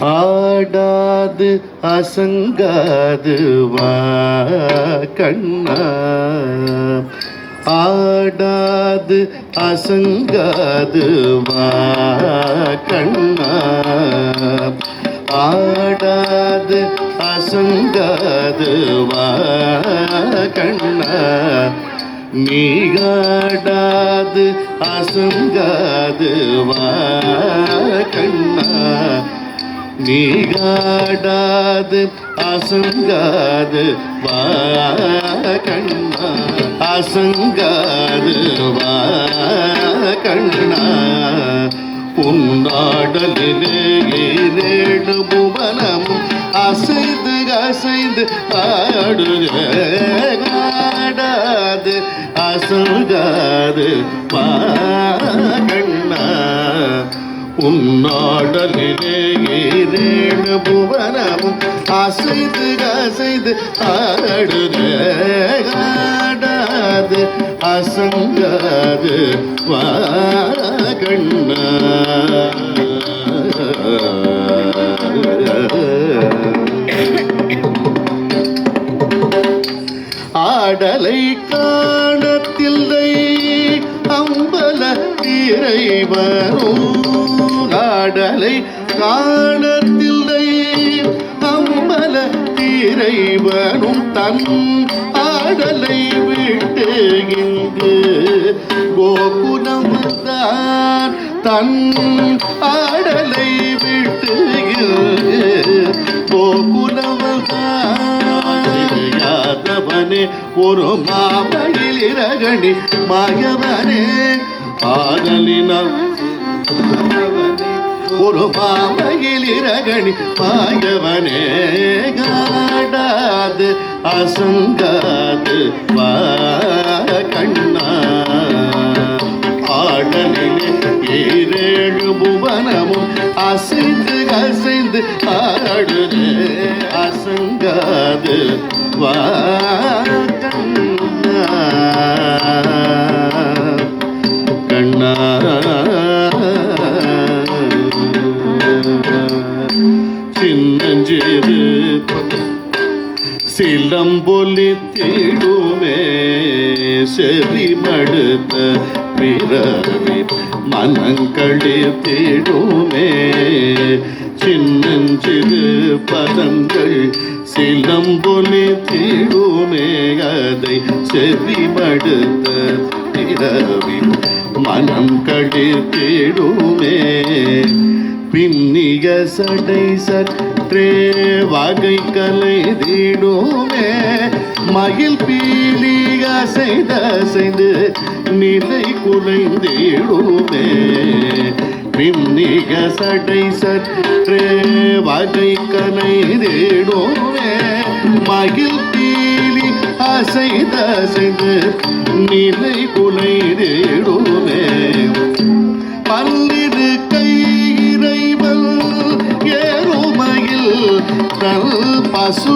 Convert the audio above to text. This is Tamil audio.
ஆடாது அசங்காது வா கண்ணா, ஆடாது அசங்காது வா கண்ணா, ஆடாது அசங்காது வா கண்ணா, நீகாடாது அசங்காது வா கண்ணா, நீகாடாது அசங்காது வா கண்ணா, அசங்காது வா கண்ணா, உன்னாடலிலே ஏழு புவனமும் அசைந்து அசைந்து ஆடுது, ஆடாது அசங்காது வா கண்ணா, உன்னாடலிலே ஏழு புவனமும் அசைந்து அசைந்து ஆடுது, ஆடாது அசங்காது வா கண்ணா. ஆடலை காணத்தில்லை அம்பல இறைவனும், ஆடலை காணத்தில்லை அம்பல இறைவனும் தன் ஆடலை விட்டு இங்கு கோகுலம் தான், தன் ஆடலை விட்டு கோகுலம் யாதவனே ஒரு மாமையில் இரகணி மாயவனே, ஆதலினால் ஒரு மாமையில் இரகணி மாயவனே, ஆடாது அசங்காது வா கண்ணா, ஆடலிலே ஏழு புவனமும் அசைந்து அசைந்து ஆடுது, அசங்காது வா கண்ணா கண்ணா. சின்னஞ்சிறு சிலம்பொலி தேடுமே செவி மடுத்த பிறவி மனங்களி தேடுமே, சின்னஞ்சிறு பதங்கள் சிலம்பொலி தேடுமே அதை செவி மடுத்த பிறவி மனம் களி தேடுமே, பின்னிய சடை சற்றே வகை கலை தீடுமே, மகிழ் பீலி அசைந்து அசைந்து நிலை குலைந்திடுமே, பின்னிய சடை சற்றே வகை கலை தேடுமே, மகிழ் பீலி அசைந்து அசைந்து நிலை குலைந்திடுமே, பல்லிரு கை இறைவன் ஏறுமையில் தல் பசு